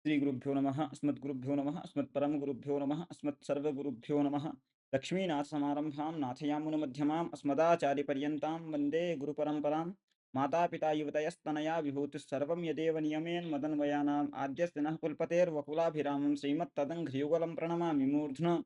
श्रीगुरुभ्यो नमः अस्मद्गुरुभ्यो नमः अस्मत्परमगुरुभ्यो नमः अस्मत्सर्वगुरुभ्यो नमः लक्ष्मीनाथसमारम्भां नाथयामुनमध्यमाम् अस्मदाचार्यपर्यन्तां वन्दे गुरुपरम्परां मातापिता युवतयस्तनया विभूतिः सर्वं यदेव नियमेन मदन्वयानाम् आद्यस्य नः कुलपतेर्वकुलाभिरामं श्रीमत्तदङ्घ्रियुगलं प्रणमामि मूर्ध्ना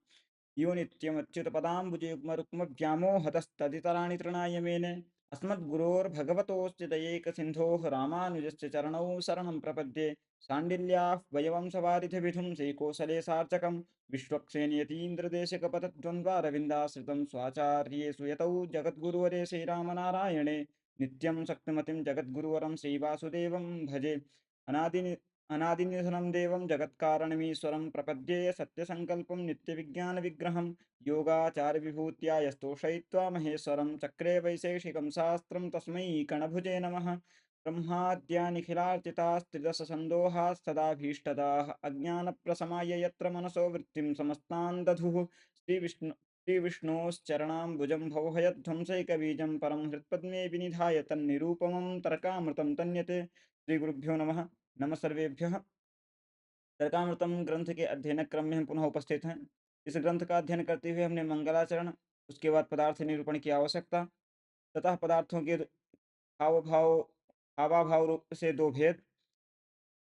यो नित्यमच्युतपदाम्बुजयुग्मरुक्मव्यामोहतस्तदितराणि तृणाय मेने अस्मद्गुरोर्भगवतोऽस्य दयैकसिन्धोः रामानुजस्य चरणौ शरणं प्रपद्ये शाण्डिल्याः वयवंशवारिधिविधुं श्रीकोसले सार्चकं विश्वक्सेनयतीन्द्रदेशिकपथद्वन्द्वारविन्दाश्रितं स्वाचार्येषु यतौ जगद्गुरुवरे श्रीरामनारायणे नित्यं शक्तिमतिं जगद्गुरुवरं श्रीवासुदेवं भजे अनादिनि अनादिनिधनं देवं जगत्कारणमीश्वरं प्रपद्ये सत्यसङ्कल्पं नित्यविज्ञानविग्रहं योगाचारविभूत्या यस्तोषयित्वा महेश्वरं चक्रे वैशेषिकं शास्त्रं तस्मै कणभुजे नमः ब्रह्माद्यानिखिलार्चितास्त्रिदशसन्दोहाः सदाभीष्टदाः अज्ञानप्रशमाय यत्र मनसो वृत्तिं समस्तान् दधुः श्रीविष्णोश्चरणाम्बुजं भवभयध्वंसैकबीजं परं हृत्पद्मे विनिधाय तन्निरूपमं तर्कामृतं तन्यते श्रीगुरुभ्यो नमः नमः सर्वेभ्यः। तर्कामृतम ग्रंथ के अध्ययन क्रम में हम पुनः उपस्थित हैं। इस ग्रंथ का अध्ययन करते हुए हमने मंगलाचरण, उसके बाद पदार्थ निरूपण की आवश्यकता तथा पदार्थों के हाव भाव हावाभाव रूप से दो भेद,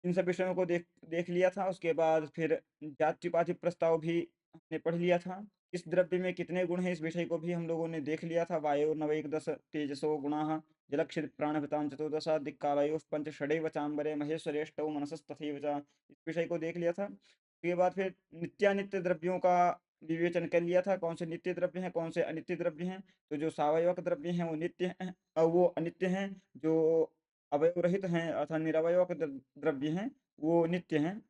इन सब विषयों को देख देख लिया था। उसके बाद फिर जात्युपाधि प्रस्ताव भी हमने पढ़ लिया था। इस द्रव्य में कितने गुण हैं इस विषय को भी हम लोगों ने देख लिया था। वायु नवैक दश तेजसो गुणाः जलक्षित प्राणभृतां चतुर्दशा दिक्कालयोः पंच षडैव चांबरे महेश्वरेष्टौ मनसस्तथैव च, इस विषय को देख लिया था। उसके बाद फिर नित्यानित्य द्रव्यों का विवेचन कर लिया था, कौन से नित्य द्रव्य हैं कौन से अनित्य द्रव्य हैं। तो जो सावयवक द्रव्य हैं वो नित्य हैं, वो अनित्य हैं। जो अवयव रहित हैं अर्थात निरवयवक द्रव्य हैं वो नित्य हैं,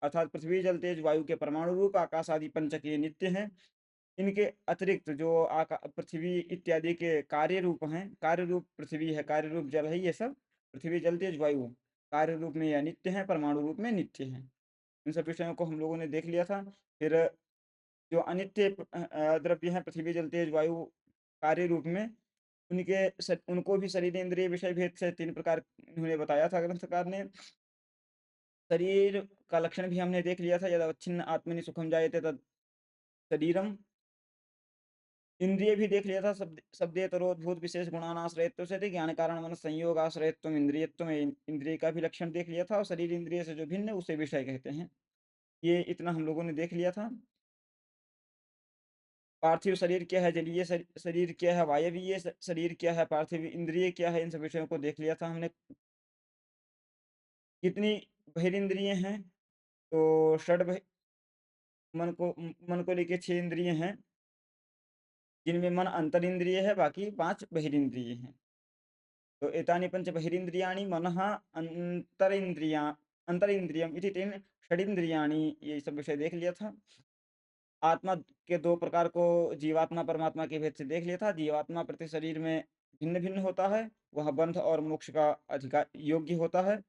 अर्थात पृथ्वी जल तेज वायु के परमाणु रूप आकाश आदि पंचक ये नित्य हैं। इनके अतिरिक्त जो पृथ्वी इत्यादि के कार्य रूप हैं, कार्य रूप पृथ्वी है कार्य रूप जल है, ये सब पृथ्वी जल तेज वायु कार्य रूप में या नित्य हैं परमाणु रूप में नित्य हैं। इन सब विषयों को हम लोगों ने देख लिया था। फिर जो अनित्य द्रव्य हैं पृथ्वी जल तेज वायु कार्य रूप में, उनको भी शरीर इंद्रिय विषय भेद से तीन प्रकार उन्होंने बताया था ग्रंथकार ने। शरीर का लक्षण भी हमने देख लिया था, यद अवच्छिन्न आत्मनि सुखम जायते तद शरीरम। इंद्रिय भी देख लिया था, शब्देतरोद्भूत विशेष गुणानाश्रयत्व से ज्ञान कारण मन संयोग आश्रयत्व इंद्रियत्व में इंद्रिय का भी लक्षण देख लिया था। और शरीर इंद्रिय से जो भिन्न है उसे विषय कहते हैं। ये इतना हम लोगों ने देख लिया था। पार्थिव शरीर क्या है, जलीय शरीर क्या है, वायवीय शरीर क्या है, पार्थिव इंद्रिय क्या है, इन सब विषयों को देख लिया था हमने। कितनी बहिरिंद्रिय हैं, तो मन को लेके 6 इंद्रिय हैं, जिनमें मन अंतर इंद्रिय है, बाकी 5 बहिरिंद्रिय हैं। तो एतानि पंच बहिरिंद्रियाणि मनः अंतर इंद्रियम इति तेन षडिंद्रियाणि, ये सब विषय देख लिया था। आत्मा के दो प्रकार को जीवात्मा परमात्मा के भेद से देख लिया था। जीवात्मा प्रति शरीर में भिन्न भिन्न होता है, वह बंध और मोक्ष का अधिकार योग्य होता है।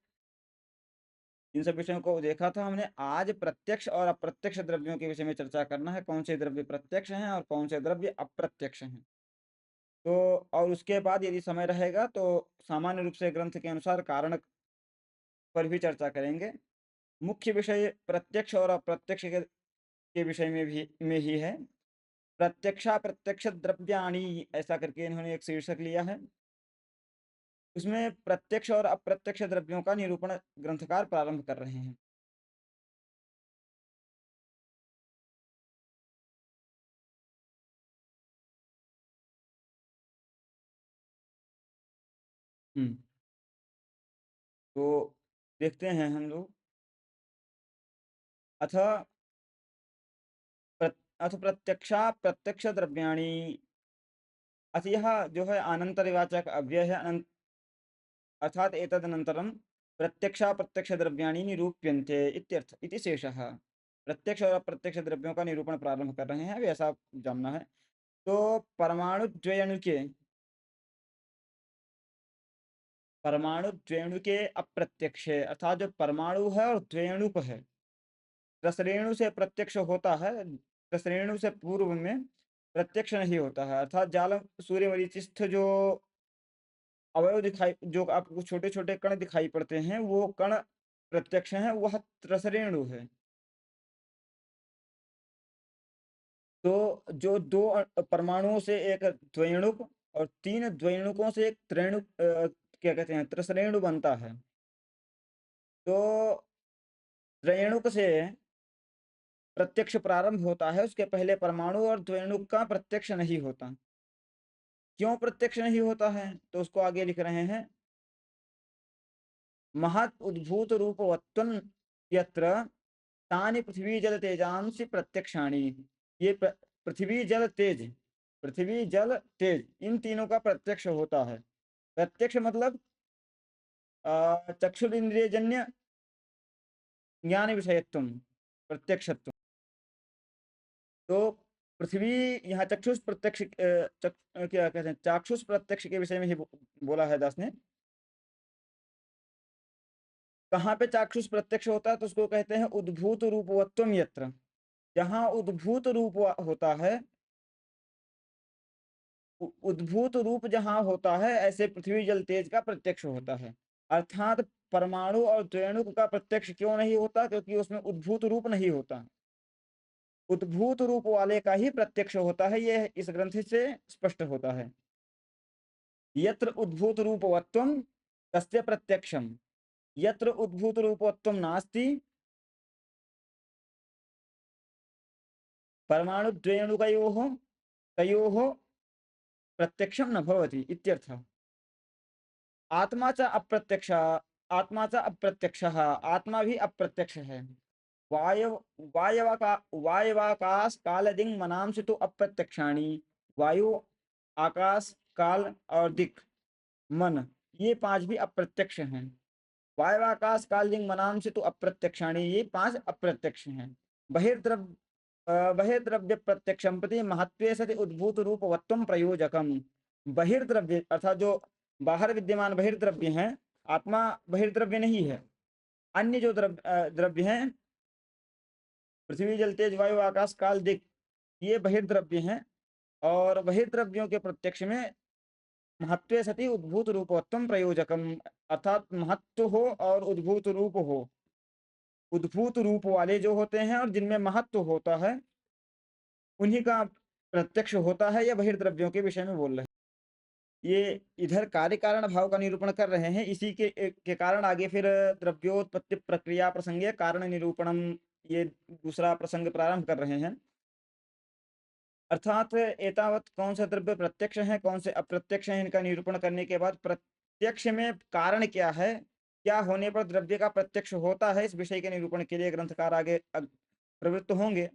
इन सब विषयों को देखा था हमने। आज प्रत्यक्ष और अप्रत्यक्ष द्रव्यों के विषय में चर्चा करना है, कौन से द्रव्य प्रत्यक्ष हैं और कौन से द्रव्य अप्रत्यक्ष हैं। तो और उसके बाद यदि समय रहेगा तो सामान्य रूप से ग्रंथ के अनुसार कारण पर भी चर्चा करेंगे। मुख्य विषय प्रत्यक्ष और अप्रत्यक्ष के विषय में ही है। प्रत्यक्षा प्रत्यक्ष द्रव्याणि ऐसा करके इन्होंने एक शीर्षक लिया है। उसमें प्रत्यक्ष और अप्रत्यक्ष द्रव्यों का निरूपण ग्रंथकार प्रारंभ कर रहे हैं। हम्म तो देखते हैं हम लोग। अथ अथ प्रत्यक्षा प्रत्यक्ष द्रव्याणि। अथ यह जो है अनंतरिवाचक अव्यय है, अर्थात एतदनन्तरं प्रत्यक्षा प्रत्यक्ष द्रव्याणि निरूप्यन्ते इत्यर्थ इति शेषः। प्रत्यक्ष और अप्रत्यक्ष द्रव्यों का निरूपण प्रारंभ कर रहे हैं, अब ऐसा जानना है। तो परमाणु द्वयणु के अप्रत्यक्ष है, अर्थात जो परमाणु है और द्वयणुक है, रसरेणु से प्रत्यक्ष होता है, रसरेणु से पूर्व में प्रत्यक्ष नहीं होता है। अर्थात जाल सूर्य वरिचिस्थ जो अवयव दिखाई, जो आपको छोटे छोटे कण दिखाई पड़ते हैं, वो कण प्रत्यक्ष है वह त्रसरेणु है। तो जो दो परमाणुओं से एक द्वैणुक और तीन द्वैणुकों से एक क्या कहते हैं, त्रसरेणु बनता है। तो त्रैणुक से प्रत्यक्ष प्रारंभ होता है, उसके पहले परमाणु और द्वैणुक का प्रत्यक्ष नहीं होता। क्यों प्रत्यक्ष नहीं होता है? तो उसको आगे लिख रहे हैं, महत् उद्भूत रूपवत्वं यत्र तानि पृथ्वी जल तेजांसि प्रत्यक्षाणि। ये पृथ्वी जल तेज, पृथ्वी जल तेज, इन तीनों का प्रत्यक्ष होता है। प्रत्यक्ष मतलब चक्षुरिंद्रियजन्य ज्ञान विषयत्वम, प्रत्यक्षत्व। तो पृथ्वी, यहाँ चक्षुष प्रत्यक्ष क्या कहते हैं, चाक्षुष प्रत्यक्ष के विषय में ही बोला है दास ने। कहाँ पे चाक्षुष प्रत्यक्ष होता है? तो उसको कहते हैं उद्भूत रूपवत्वम यत्र। जहाँ उद्भूत रूप होता है, उद्भूत रूप जहाँ होता है, ऐसे पृथ्वी जल तेज का प्रत्यक्ष होता है। अर्थात परमाणु और द्वैणुक का प्रत्यक्ष क्यों नहीं होता? क्योंकि उसमें उद्भूत रूप नहीं होता। उद्भूत रूप वाले का ही प्रत्यक्ष होता है, यह इस ग्रंथ से स्पष्ट होता है। यत्र उद्भूत रूपवत्वम तस्य प्रत्यक्षम, यत्र उद्भूत रूपवत्वम नास्ति परमाणु द्वैणुकयोः तयोः प्रत्यक्षम न भवति इत्यर्थः। आत्मा च अप्रत्यक्ष, आत्मा च अप्रत्यक्षः, आत्मा भी अप्रत्यक्ष है। वायव वायवका वायवाकाश काल दिंग मनांश तो अप्रत्यक्षाणी। वायु, आकाश, काल और दिक्, मन, ये पांच भी अप्रत्यक्ष हैं। वायवाकाश काल दिंग मनांश तो अप्रत्यक्षाणी, ये पांच अप्रत्यक्ष हैं। बहिर्द्रव्य प्रत्यक्षम प्रति महत्वे सति उद्भूत रूपवत्वम प्रयोजकम। बहिर्द्रव्य अर्थात जो बाहर विद्यमान बहिर्द्रव्य हैं, आत्मा बहिर्द्रव्य नहीं है। अन्य जो द्रव्य हैं, पृथ्वी जल तेज वायु आकाश काल दिक्, ये बहिर्द्रव्य हैं। और बहिर्द्रव्यों के प्रत्यक्ष में महत्व सति उद्भूत रूपवत्वम प्रयोजकम, अर्थात महत्व हो और उद्भूत रूप हो। उद्भूत रूप वाले जो होते हैं और जिनमें महत्व होता है, उन्हीं का प्रत्यक्ष होता है। या बहिर्द्रव्यों के विषय में बोल रहे हैं। ये इधर कार्य कारण भाव का निरूपण कर रहे हैं। इसी के कारण आगे फिर द्रव्योत्पत्ति प्रक्रिया प्रसंगे कारण निरूपणम, ये दूसरा प्रसंग प्रारंभ कर रहे हैं। अर्थात एतावत कौन सा द्रव्य प्रत्यक्ष है, कौन से अप्रत्यक्ष है, इनका निरूपण करने के बाद प्रत्यक्ष में कारण क्या है, क्या होने पर द्रव्य का प्रत्यक्ष होता है, इस विषय के निरूपण के लिए ग्रंथकार आगे प्रवृत्त होंगे।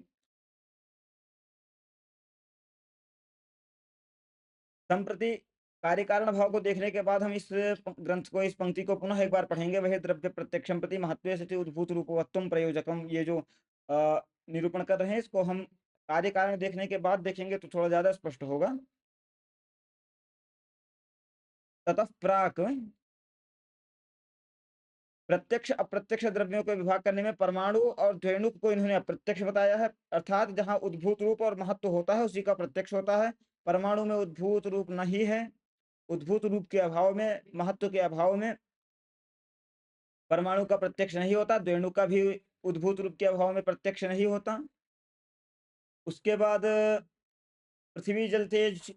संप्रति कार्य कारण भाव को देखने के बाद हम इस ग्रंथ को, इस पंक्ति को पुनः एक बार पढ़ेंगे। वह द्रव्य प्रत्यक्षम प्रति महत्व से उद्भूत रूपवत्वम प्रयोजकम, ये जो निरूपण कर रहे हैं, इसको हम कार्य कारण देखने के बाद देखेंगे तो थोड़ा ज्यादा स्पष्ट होगा। ततः प्राक प्रत्यक्ष अप्रत्यक्ष द्रव्यों को विभाग करने में परमाणु और द्वैणुक को इन्होंने अप्रत्यक्ष बताया है। अर्थात जहां उद्भूत रूप और महत्व होता है, उसी का प्रत्यक्ष होता है। परमाणु में उद्भूत रूप नहीं है, उद्भूत रूप के अभाव में, महत्व के अभाव में परमाणु का प्रत्यक्ष नहीं होता। द्वैणुक का भी उद्भूत रूप के अभाव में प्रत्यक्ष नहीं होता। उसके बाद पृथ्वी जल तेज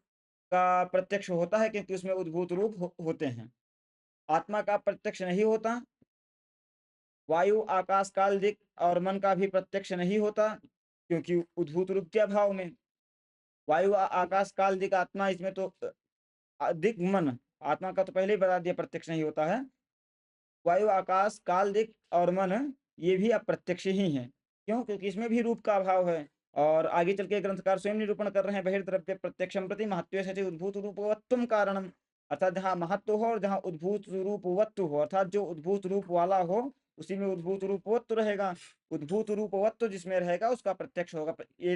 का प्रत्यक्ष होता है, क्योंकि उसमें उद्भूत रूप होते हैं। आत्मा का प्रत्यक्ष नहीं होता। वायु, आकाश, काल, दिक् और मन का भी प्रत्यक्ष नहीं होता, क्योंकि उद्भूत रूप के अभाव में। वायु, आकाश, काल, दिक्, आत्मा, इसमें तो दिक् मन, आत्मा का तो पहले ही बता दिया प्रत्यक्ष नहीं होता है। वायु, आकाश, काल, दिक् और मन, ये भी अप्रत्यक्ष ही हैं। क्यों? क्योंकि इसमें भी रूप का अभाव है। और आगे चल के ग्रंथकार स्वयं निरूपण कर रहे हैं, बहिर्द्रव्य प्रत्यक्षम प्रति महत्व से उद्भूत रूपवत्वम कारणम। अर्थात जहाँ महत्व हो और जहाँ उद्भूत रूपवत्व हो, अर्थात जो उद्भूत रूप वाला हो उसी में उद्भूत रूपवत्व रहेगा। उद्भूत रूपवत्व जिसमें रहेगा उसका प्रत्यक्ष होगा। ये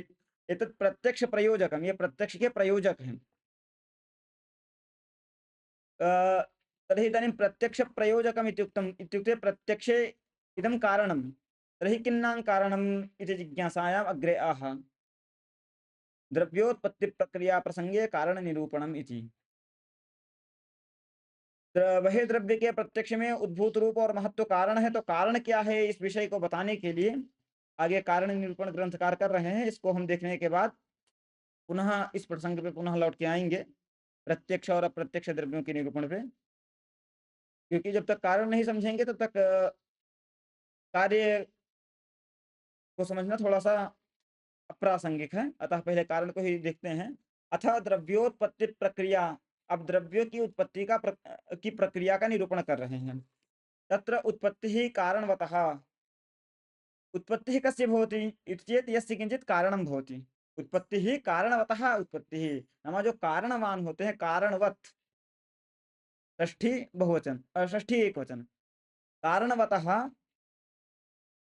प्रत्यक्ष प्रयोजकम, ये प्रत्यक्ष के प्रयोजक हैं। तर्हि इदानीं प्रत्यक्ष प्रयोजकम् इत्युक्तम्, इत्युक्ते प्रत्यक्षे इदं कारणं, तर्हि किन्नां कारणम् इति जिज्ञासायाम् अग्रे आह। द्रव्योत्पत्ति प्रक्रिया प्रसंगे कारण निरूपणम् इति। वही द्रव्य के प्रत्यक्ष में उद्भूत रूप और महत्व कारण है। तो कारण क्या है, इस विषय को बताने के लिए आगे कारण निरूपण ग्रंथकार कर रहे हैं। इसको हम देखने के बाद पुनः इस प्रसंग पे पुनः लौट के आएंगे, प्रत्यक्ष और अप्रत्यक्ष द्रव्यों के निरूपण पे। क्योंकि जब तक कारण नहीं समझेंगे तब तक कार्य को समझना थोड़ा सा अप्रासंगिक है। अतः पहले कारण को ही देखते हैं। अथ द्रव्योत्पत्ति प्रक्रिया। अब द्रव्यों की उत्पत्ति की प्रक्रिया का निरूपण कर रहे हैं। तत्र उत्पत्ति ही कारणवतः। उत्पत्ति कस्य भवति इति चेत् यस्य किंचित कारणं भवति। उत्पत्ति ही कारणवतः उत्पत्ति ही, नाम जो कारणवान होते हैं, कारणवत षष्ठी बहुवचन और षष्ठी एक वचन, कारणवतः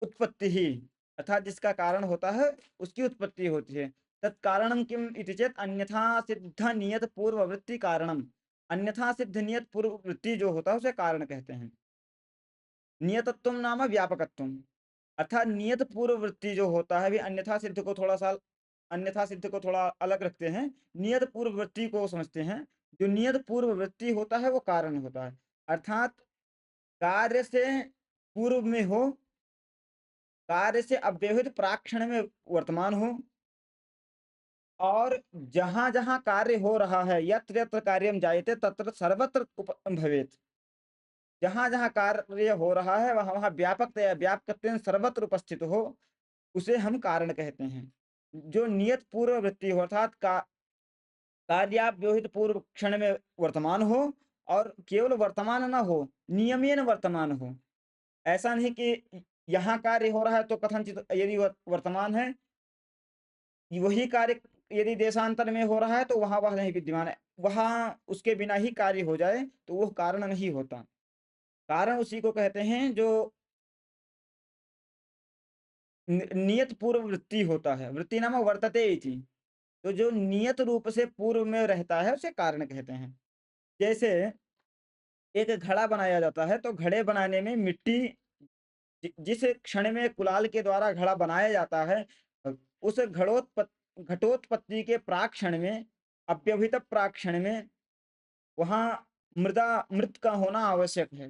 उत्पत्ति ही, अर्थात जिसका कारण होता है उसकी उत्पत्ति होती है। तत्कारणम किम इति चेत अन्यथा सिद्ध नियत पूर्ववृत्ति कारणम। अन्यथा सिद्ध नियत पूर्ववृत्ति जो होता है उसे कारण कहते हैं। नियतत्व नाम व्यापकत्व, अर्थात नियत पूर्ववृत्ति जो होता है, भी अन्यथा सिद्ध को थोड़ा अलग रखते हैं, नियत पूर्ववृत्ति को समझते हैं। जो नियत पूर्ववृत्ति होता है वो कारण होता है, अर्थात कार्य से पूर्व में हो, कार्य से अव्यवहित प्राक्षण में वर्तमान हो, और जहां जहां कार्य हो रहा है, यत्र यत्र कार्यम जायते तत्र सर्वत्र भवेत, जहां जहां कार्य हो रहा है वहां वहां व्यापकतया व्यापकत्वेन सर्वत्र उपस्थित हो, उसे हम कारण कहते हैं। जो नियत पूर्व वृत्ति हो, अर्थात कार्याव्यवहित पूर्व क्षण में वर्तमान हो, और केवल वर्तमान न हो, नियमेन वर्तमान हो। ऐसा नहीं कि यहाँ कार्य हो रहा है तो कथनचित यदि वर्तमान है, वही कार्य यदि देशांतर में हो रहा है तो वहां वह नहीं विद्यमान है, वहां उसके बिना ही कार्य हो जाए तो वह कारण नहीं होता। कारण उसी को कहते हैं जो नियत पूर्व वृत्ति होता है। वृत्ति नाम वर्तते इति, तो जो नियत रूप से पूर्व में रहता है उसे कारण कहते हैं। जैसे एक घड़ा बनाया जाता है, तो घड़े बनाने में मिट्टी जिस क्षण में कुलाल के द्वारा घड़ा बनाया जाता है, उस घटोत्पत्ति के प्राक्षण में, अव्यवहित प्राक्षण में, वहां मृत का होना आवश्यक है,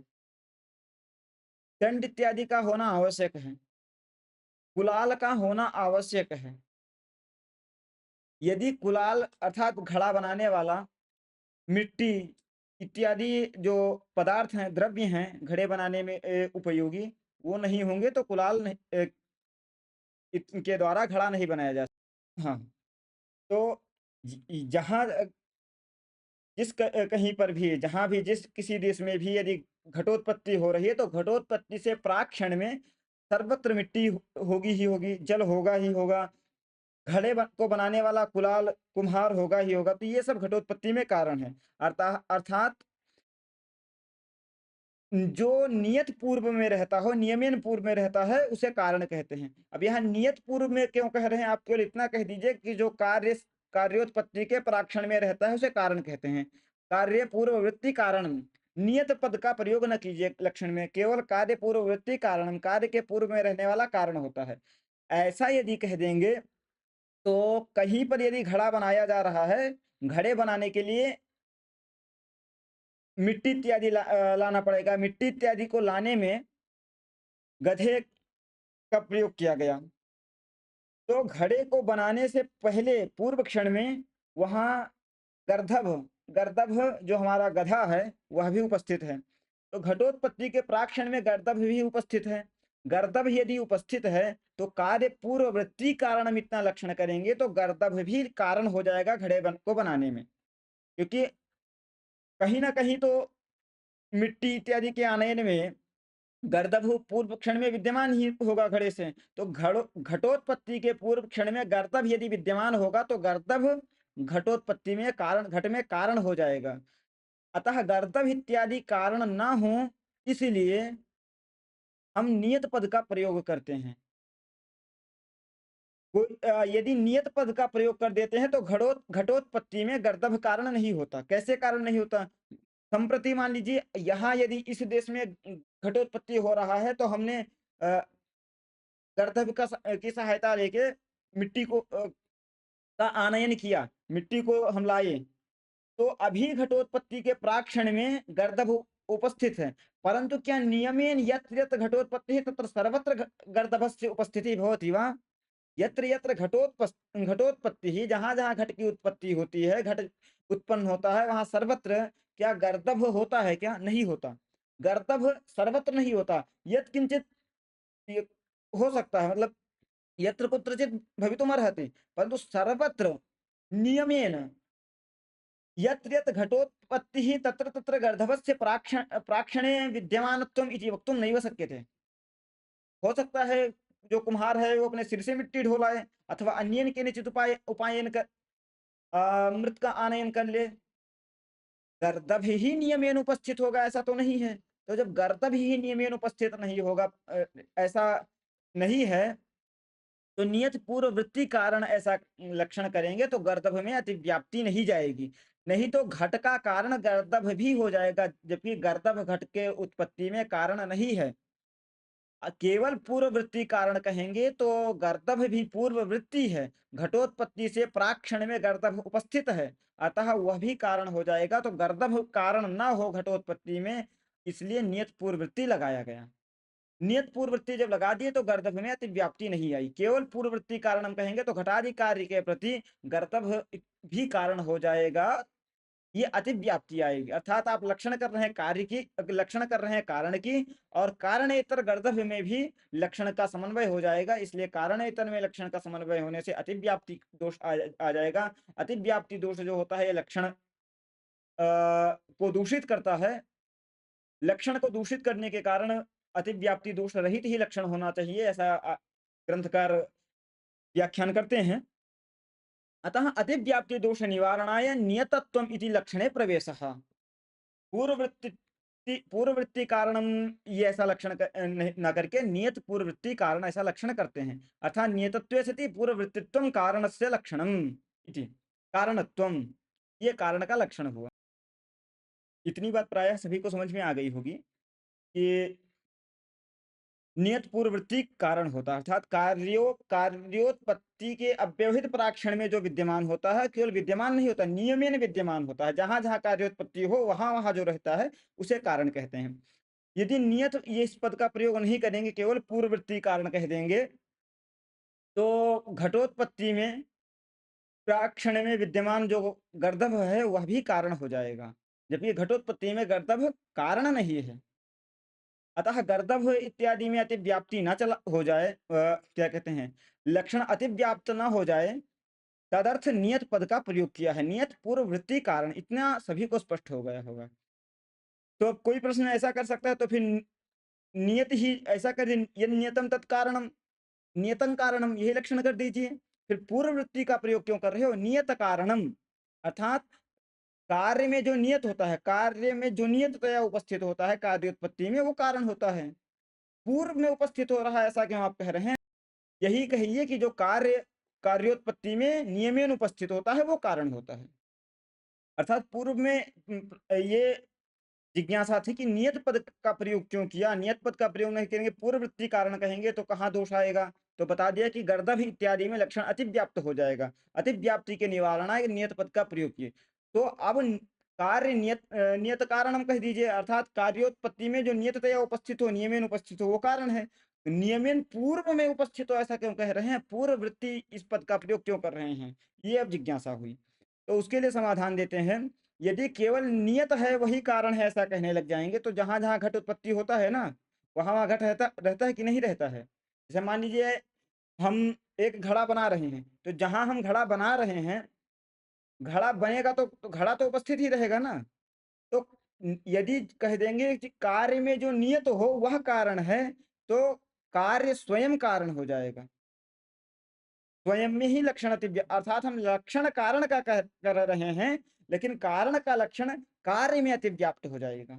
दंड इत्यादि का होना आवश्यक है, कुलाल का होना आवश्यक है। यदि कुलाल अर्थात घड़ा बनाने वाला मिट्टी इत्यादि जो पदार्थ हैं, द्रव्य हैं घड़े बनाने में उपयोगी, वो नहीं होंगे तो कुलाल के द्वारा घड़ा नहीं बनाया जा सकता। हाँ, तो जहाँ कहीं पर भी, जहाँ भी जिस किसी देश में भी यदि घटोत्पत्ति हो रही है, तो घटोत्पत्ति से प्राक क्षण में सर्वत्र मिट्टी होगी ही होगी, जल होगा ही होगा, को बनाने वाला कुलाल कुम्हार होगा ही होगा। तो ये सब घटोत्पत्ति में कारण है। अर्थात जो नियत पूर्व में रहता हो, नियमेन पूर्व में रहता है, उसे कारण कहते हैं। अब यहाँ नियत पूर्व में क्यों कह रहे हैं, आप केवल इतना कह दीजिए कि जो कार्योत्पत्ति के प्राक्षण में रहता है उसे कारण कहते हैं। कार्य पूर्ववृत्ति कारण, नियत पद का प्रयोग न कीजिए लक्षण में, केवल कार्य पूर्ववृत्ति कारण, कार्य के पूर्व में रहने वाला कारण होता है। ऐसा यदि कह देंगे तो कहीं पर यदि घड़ा बनाया जा रहा है, घड़े बनाने के लिए मिट्टी इत्यादि लाना पड़ेगा। मिट्टी इत्यादि को लाने में गधे का प्रयोग किया गया, तो घड़े को बनाने से पहले पूर्व क्षण में वहां गर्दभ गर्दभ जो हमारा गधा है वह भी उपस्थित है। तो घटोत्पत्ति के प्राक्षण में गर्दभ भी उपस्थित है। गर्दभ यदि उपस्थित है तो कार्य पूर्ववृत्ति कारण इतना लक्षण करेंगे तो गर्दभ भी कारण हो जाएगा को बनाने में, क्योंकि कहीं ना कहीं तो मिट्टी इत्यादि के आनयन में गर्दभ पूर्व क्षण में विद्यमान ही होगा घड़े से। तो घटोत्पत्ति के पूर्व क्षण में गर्दभ यदि विद्यमान होगा तो गर्दभ घटोत्पत्ति में कारण, घट में कारण हो जाएगा। अतः गर्दभ इत्यादि कारण ना हो, इसलिए हम नियत पद का प्रयोग करते हैं। यदि नियत पद का प्रयोग कर देते हैं तो घटोत्पत्ति में गर्दभ कारण नहीं होता। कैसे कारण नहीं होता? संप्रति मान लीजिए यहाँ यदि इस देश में घटोत्पत्ति हो रहा है, तो हमने गर्दभ की सहायता लेके मिट्टी को का आनयन किया, मिट्टी को हम लाए, तो अभी घटोत्पत्ति के प्राक्षण में गर्दभ उपस्थित है, परंतु क्या नियमेन यत्र यत्र घटोत्पत्ति तत्र सर्वत्र गर्दभस्य उपस्थिति भवति वा? यत्र यत्र घटोत्पत्ति, जहां जहां घट की उत्पत्ति होती है, घट उत्पन्न होता है, वहां सर्वत्र क्या गर्दभ होता है? क्या नहीं होता? गर्दभ सर्वत्र नहीं होता। यत् किंचित ये हो सकता है, मतलब यत्र कुत्रचित भवितुमर्हति, परंतु सर्वत्र नियमेन यत्र यत्र घटोत्पत्तिः तत्र तत्र गर्दभस्य प्राक्षणे विद्यमानत्वम् इति वक्तुं नैव शक्यते। हो सकता है जो कुम्हार है वो अपने सिर से मिट्टी ढोलाए, अथवा अन्येन केनचित् उपायेन मृत का आनयन कर ले। गर्दभ ही नियमेन उपस्थित होगा ऐसा तो नहीं है। तो जब गर्दभ ही नियमेन उपस्थित नहीं होगा, ऐसा नहीं है, तो नियत पूर्ववृत्ति कारण ऐसा लक्षण करेंगे तो गर्दभ में अतिव्याप्ति नहीं जाएगी। नहीं तो घट का कारण गर्दभ भी हो जाएगा, जबकि गर्दभ घट के उत्पत्ति में कारण नहीं है। केवल पूर्ववृत्ति कारण कहेंगे तो गर्दभ भी पूर्ववृत्ति है। घटोत्पत्ति से प्राक्षण में गर्दभ उपस्थित है, अतः वह भी कारण हो जाएगा। तो गर्दभ कारण ना हो घटोत्पत्ति में, इसलिए नियत पूर्ववृत्ति लगाया गया। नियत पूर्ववृत्ति जब लगा दिए तो गर्दभ में अतिव्याप्ति नहीं आई। केवल पूर्ववृत्ति कारण हम कहेंगे तो घटादि कार्य के प्रति गर्दभ भी कारण हो जाएगा, ये अतिव्याप्ति आएगी। अर्थात आप लक्षण कर रहे हैं कार्य की, लक्षण कर रहे हैं कारण की, और कारणेतर गर्दभ में भी लक्षण का समन्वय हो जाएगा। इसलिए कारणेतर में लक्षण का समन्वय होने से अतिव्याप्ति दोष आ जाएगा। अतिव्याप्ति दोष जो होता है ये लक्षण को दूषित करता है। लक्षण को दूषित करने के कारण अतिव्याप्ति दोष रहित ही लक्षण होना चाहिए, ऐसा ग्रंथकार व्याख्यान करते हैं। अतः अतिव्याप्ति दोष निवारणाय नियतत्वम इति लक्षणे प्रवेशः। पूर्ववृत्ति पूर्ववृत्ति कारणम, ये ऐसा लक्षण न करके नियत पूर्ववृत्ति कारण ऐसा लक्षण करते हैं। अर्थात नियतत्वे सति पूर्ववृत्तित्वम कारणस्य लक्षणम इति। कारणत्वम, ये कारण का लक्षण हुआ। इतनी बात प्रायः सभी को समझ में आ गई होगी कि नियत पूर्ववृत्ति कारण होता है, अर्थात कार्योत्पत्ति के अव्यवहित प्राक्षण में जो विद्यमान होता है, केवल विद्यमान नहीं होता, नियमेन विद्यमान होता है। जहां जहां कार्योत्पत्ति हो वहां वहां जो रहता है उसे कारण कहते हैं। यदि नियत ये इस पद का प्रयोग नहीं करेंगे, केवल पूर्ववृत्ति कारण कह देंगे, तो घटोत्पत्ति में प्राक्षण में विद्यमान जो गर्दभ है वह भी कारण हो जाएगा, जबकि घटोत्पत्ति में गर्दभ कारण नहीं है। अतः गर्दभ इत्यादि में अतिव्याप्ति न चला हो जाए, क्या कहते हैं, लक्षण अतिव्याप्त न हो जाए, तदर्थ नियत पद का प्रयोग किया है। नियत पूर्ववृत्ति कारण, इतना सभी को स्पष्ट हो गया होगा। तो अब कोई प्रश्न ऐसा कर सकता है तो फिर नियत ही ऐसा कर, यद नियतम तत्कारणम, नियतम कारणम यही लक्षण कर दीजिए। फिर पूर्ववृत्ति का प्रयोग क्यों कर रहे हो? नियत कारणम, अर्थात कार्य में जो नियत होता है, कार्य में जो नियततया उपस्थित होता है कार्योत्पत्ति में, वो कारण होता है। पूर्व में उपस्थित हो रहा है ऐसा क्यों आप कह रहे हैं? यही कहिए कि जो कार्योत्पत्ति में नियमेन उपस्थित होता है वो कारण होता है। अर्थात पूर्व में ये जिज्ञासा थी कि नियत पद का प्रयोग क्यों किया, नियत पद का प्रयोग नहीं करेंगे, पूर्ववृत्ति कारण कहेंगे तो कहाँ दोष आएगा? तो बता दिया कि गर्दभ इत्यादि में लक्षण अतिव्याप्त हो जाएगा। अतिव्याप्ति के निवारणाय नियत पद का प्रयोग किए। तो अब कार्य नियत कारण हम कह दीजिए, अर्थात कार्योत्पत्ति में जो नियततया उपस्थित हो, नियमेन उपस्थित हो, वो कारण है। नियमेन पूर्व में उपस्थित हो ऐसा क्यों कह रहे हैं? पूर्ववृत्ति इस पद का प्रयोग क्यों कर रहे हैं? ये अब जिज्ञासा हुई। तो उसके लिए समाधान देते हैं। यदि केवल नियत है वही कारण है ऐसा कहने लग जाएंगे, तो जहां जहां घट उत्पत्ति होता है ना, वहां वहां घट रहता रहता है कि नहीं रहता है? जैसे मान लीजिए हम एक घड़ा बना रहे हैं, तो जहां हम घड़ा बना रहे हैं, घड़ा बनेगा तो घड़ा तो उपस्थित ही रहेगा ना। तो यदि कह देंगे कि कार्य में जो नियत हो वह कारण है, तो कार्य स्वयं कारण हो जाएगा। स्वयं में ही लक्षण अर्थात हम लक्षण कारण का कर रहे हैं, लेकिन कारण का लक्षण कार्य में अतिव्याप्त हो जाएगा।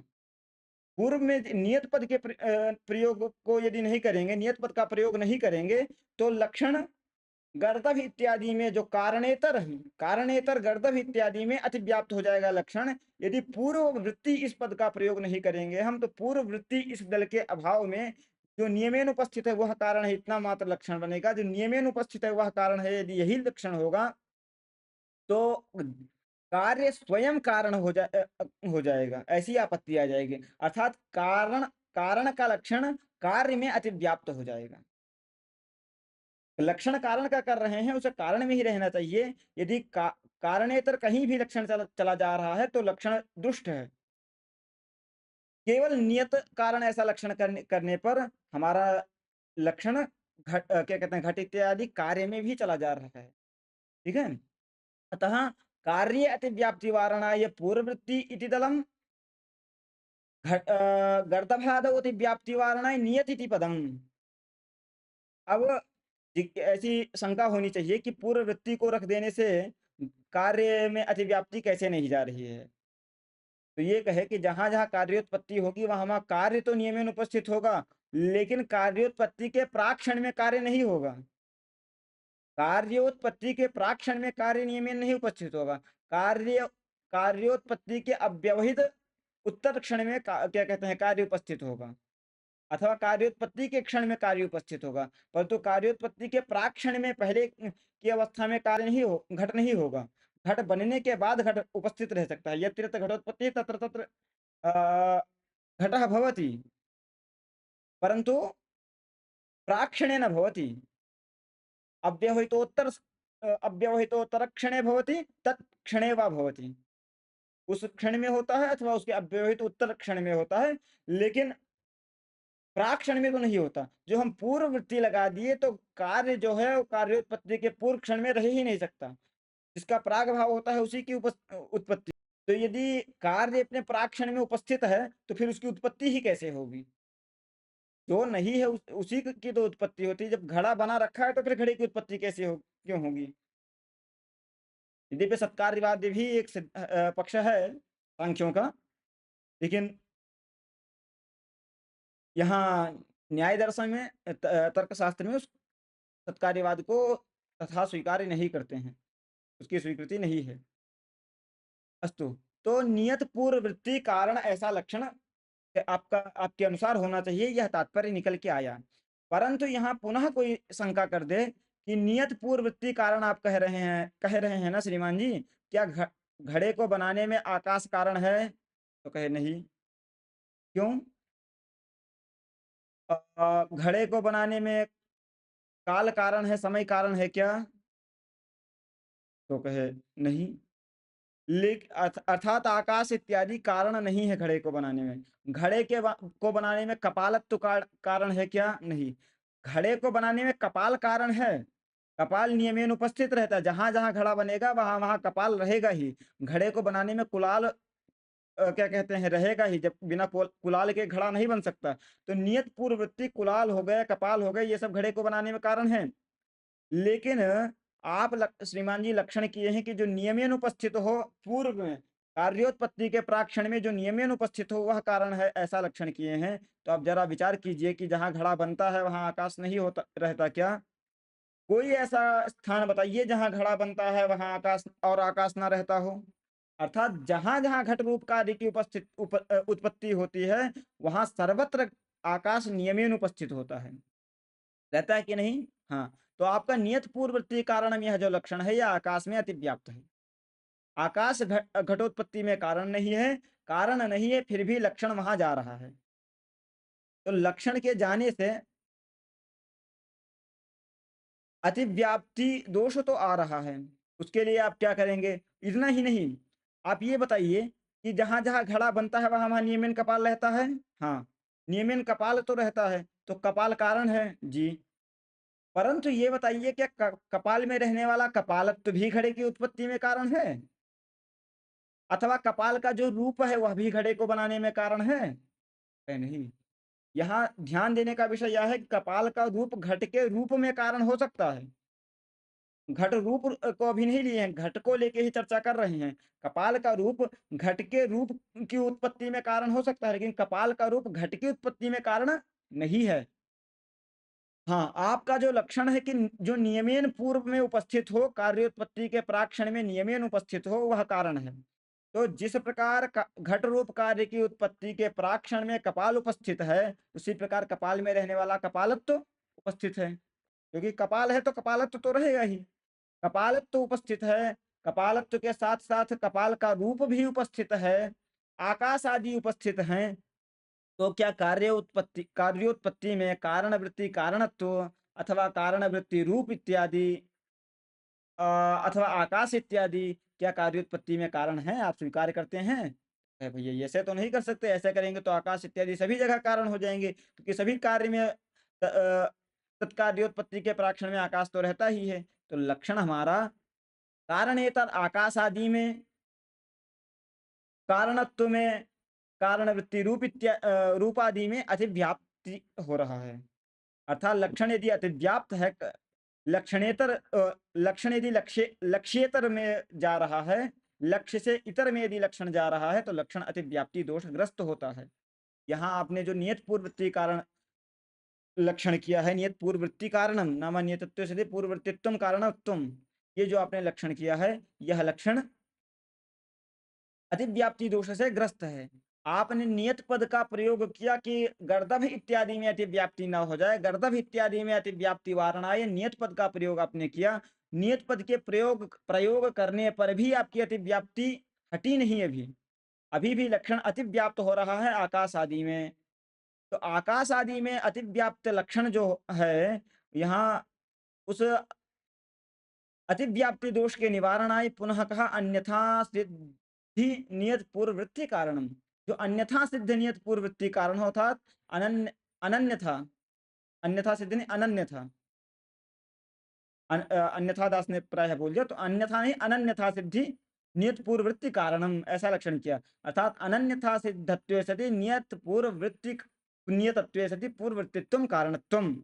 पूर्व में नियत पद के प्रयोग को यदि नहीं करेंगे, नियत पद का प्रयोग नहीं करेंगे, तो लक्षण गर्दभ इत्यादि में जो कारणेतर गर्दभ इत्यादि में अतिव्याप्त हो जाएगा लक्षण। यदि पूर्व वृत्ति इस पद का प्रयोग नहीं करेंगे हम, तो पूर्व वृत्ति इस दल के अभाव में जो नियमेन उपस्थित है वह कारण है, इतना मात्र लक्षण बनेगा। जो नियमेन उपस्थित है वह कारण है, यदि यही लक्षण होगा तो कार्य स्वयं कारण हो जाएगा, ऐसी आपत्ति आ जाएगी। अर्थात कारण कारण का लक्षण कार्य में अतिव्याप्त हो जाएगा। लक्षण कारण का कर रहे हैं, उसे कारण में ही रहना चाहिए। यदि कारणेतर कहीं भी लक्षण चला जा रहा है तो लक्षण दुष्ट है। केवल नियत कारण ऐसा लक्षण करने पर हमारा लक्षण क्या कहते हैं, घट इत्यादि कार्य में भी चला जा रहा है। ठीक है। अतः कार्य अतिव्याप्ति वारणाय पूर्ववृत्ति इति दलम गर्दभादौ अतिव्याप्ति वारणाय नियत इति पदम। अब ऐसी शंका होनी चाहिए कि पूर्व वृत्ति को रख देने से कार्य में अतिव्याप्ति कैसे नहीं जा रही है। तो ये कहे कि जहां जहां कार्योत्पत्ति होगी वहां वहां कार्य तो नियमेन उपस्थित होगा, लेकिन कार्योत्पत्ति के प्राक्षण में कार्य नहीं होगा। कार्योत्पत्ति के प्राक्षण में कार्य नियमेन नहीं उपस्थित होगा। कार्य कार्योत्पत्ति के अव्यवहित उत्तर क्षण में क्या कहते हैं, कार्य उपस्थित होगा, अथवा कार्योत्पत्ति के क्षण में कार्य उपस्थित होगा। परंतु कार्योत्पत्ति के प्राक्षण में पहले की अवस्था में कार्य नहीं हो, घट नहीं होगा। घट बनने के बाद घट उपस्थित रह सकता है। यत्र यत्र घटोत्पत्ति तत्र तत्र घटः भवति, परंतु प्राक्षणे न भवति। अव्यवहितोत्तर क्षणे भवति, तत् क्षणे वा भवति। उस क्षण में होता है अथवा उसके अव्यवहित उत्तर क्षण में होता है, लेकिन प्राक्षण में तो नहीं होता। जो हम पूर्व वृत्ति लगा दिए तो कार्य जो है वो कार्योत्पत्ति के पूर्व क्षण में रह ही नहीं सकता। जिसका प्राग भाव होता है उसी की उत्पत्ति। तो यदि कार्य अपने प्राक्षण में उपस्थित है तो फिर उसकी उत्पत्ति ही कैसे होगी? जो नहीं है उसी की तो उत्पत्ति होती है। जब घड़ा बना रखा है तो फिर घड़े की उत्पत्ति कैसे हो, क्यों होगी? यद्यपि सत्कार्यवाद भी एक पक्ष है सांख्यों का, लेकिन यहाँ न्याय दर्शन में तर्कशास्त्र में उस सत्कार्यवाद को तथा स्वीकार्य नहीं करते हैं, उसकी स्वीकृति नहीं है। अस्तु, तो नियत पूर्व वृत्ति कारण ऐसा लक्षण आपका आपके अनुसार होना चाहिए, यह तात्पर्य निकल के आया। परंतु यहाँ पुनः कोई शंका कर दे कि नियत पूर्व वृत्ति कारण आप कह रहे हैं ना श्रीमान जी, क्या घड़े को बनाने में आकाश कारण है? तो कहे नहीं। क्यों? घड़े को बनाने में काल कारण है, समय कारण है क्या? तो कहे नहीं। अर्थात आकाश इत्यादि कारण नहीं है घड़े को बनाने में। घड़े को बनाने में कपालत्व कारण है क्या? नहीं। घड़े को बनाने में कपाल कारण है। कपाल नियमेन उपस्थित रहता है। जहां जहां घड़ा बनेगा वहां वहां कपाल रहेगा ही। घड़े को बनाने में कुलाल क्या कहते हैं, रहेगा ही। जब बिना कुलाल के घड़ा नहीं बन सकता। तो नियत पूर्ववृत्ति कुलाल हो गए, कपाल हो गए, ये सब घड़े को बनाने में कारण है। लेकिन आप श्रीमान जी लक्षण किए हैं कि जो नियमेन उपस्थित हो पूर्व में, कार्योत्पत्ति के प्राक्षण में जो नियमेन उपस्थित हो वह कारण है, ऐसा लक्षण किए हैं। तो आप जरा विचार कीजिए कि जहां घड़ा बनता है वहां आकाश नहीं होता रहता क्या? कोई ऐसा स्थान बताइए जहां घड़ा बनता है वहां आकाश और आकाश ना रहता हो। अर्थात जहां जहां घट रूप कार्य की उत्पत्ति होती है वहां सर्वत्र आकाश नियमेन उपस्थित होता है, रहता है कि नहीं? हाँ। तो आपका नियत पूर्ववर्ती कारण यह जो लक्षण है यह आकाश में अतिव्याप्त है। आकाश घटोत्पत्ति में कारण नहीं है, कारण नहीं है फिर भी लक्षण वहां जा रहा है। तो लक्षण के जाने से अतिव्याप्ति दोष तो आ रहा है। उसके लिए आप क्या करेंगे? इतना ही नहीं, आप ये बताइए कि जहां जहां घड़ा बनता है वहां वहां नियमन कपाल रहता है। हाँ, नियमन कपाल तो रहता है, तो कपाल कारण है जी। परंतु ये बताइए क्या कपाल में रहने वाला कपालत्व भी घड़े की उत्पत्ति में कारण है? अथवा कपाल का जो रूप है वह भी घड़े को बनाने में कारण है? नहीं। यहाँ ध्यान देने का विषय यह है कि कपाल का रूप घट के रूप में कारण हो सकता है। घट रूप को अभी नहीं लिए हैं, घट को लेके ही चर्चा कर रहे हैं। कपाल का रूप घट के रूप की उत्पत्ति में कारण हो सकता है, लेकिन कपाल का रूप घट की उत्पत्ति में कारण नहीं है। हाँ, आपका जो लक्षण है कि जो नियमेन पूर्व में उपस्थित हो, कार्योत्पत्ति के प्राक्षण में नियमेन उपस्थित हो, वह कारण है। तो जिस प्रकार घट रूप कार्य की उत्पत्ति के प्राक्षण में कपाल उपस्थित है, उसी प्रकार कपाल में रहने वाला कपालत्व उपस्थित है। क्योंकि कपाल है तो कपालत्व तो रहेगा ही। कपालत्व उपस्थित है, कपालत्व के साथ साथ कपाल का रूप भी उपस्थित है, आकाश आदि उपस्थित हैं, तो क्या कार्योत्पत्ति में कारण वृत्ति कारणत्व अथवा कारण वृत्ति रूप इत्यादि अथवा आकाश इत्यादि क्या कार्योत्पत्ति में कारण है? आप स्वीकार करते हैं? अरे भैया ऐसे तो नहीं कर सकते, ऐसे करेंगे तो आकाश इत्यादि सभी जगह कारण हो जाएंगे, क्योंकि सभी कार्य में तत्कार्योत्पत्ति के प्राक्षण में आकाश तो रहता ही है। तो लक्षण हमारा कारणेतर आकाश आदि में, कारणत्व में, कारण वृत्ति रूप आदि में अतिव्याप्ति हो रहा है। अर्थात लक्षण यदि अतिव्याप्त है, लक्षणेतर लक्षण यदि लक्ष्येतर में जा रहा है, लक्ष्य से इतर में यदि लक्षण जा रहा है, तो लक्षण अतिव्याप्ति दोषग्रस्त होता है। यहाँ आपने जो नियत पूर्ववृत्ति कारण लक्षण किया है, नियत पूर्ववृत्ति कारणम नाम नियतत्व से पूर्ववर्तित्वम कारणत्वम, ये जो आपने लक्षण किया है, यह लक्षण अतिव्याप्ति दोष से ग्रस्त है। आपने नियत पद का प्रयोग किया कि गर्दभ इत्यादि में अतिव्याप्ति न हो जाए, गर्दभ इत्यादि में अतिव्याप्ति वारणाय, नियत पद का प्रयोग आपने किया। नियत पद के प्रयोग करने पर भी आपकी अतिव्याप्ति हटी नहीं, अभी भी लक्षण अतिव्याप्त हो रहा है आकाश आदि में। तो आकाश आदि में अतिव्याप्त लक्षण जो है, यहाँ उस अतिव्याप्ति दोष के निवारणाय पुनः कहा अन्यथा सिद्धि नियत पूर्ववृत्ति कारणम। जो अन्यथा सिद्ध नियत पूर्ववृत्ति कारण हो, अर्थात अनन्यथा, अन्यथा सिद्ध नहीं अनन्यथा, अन्यथा दास ने प्रायः बोल दिया, तो अन्यथा नहीं अनन्यथा सिद्धि नियत पूर्ववृत्ति कारणम, ऐसा लक्षण किया। अर्थात अनन्यथा सिद्धत्वे सति नियत पूर्ववृत्ति नियतत्वे सति पूर्ववृत्तित्वम कारणत्वम,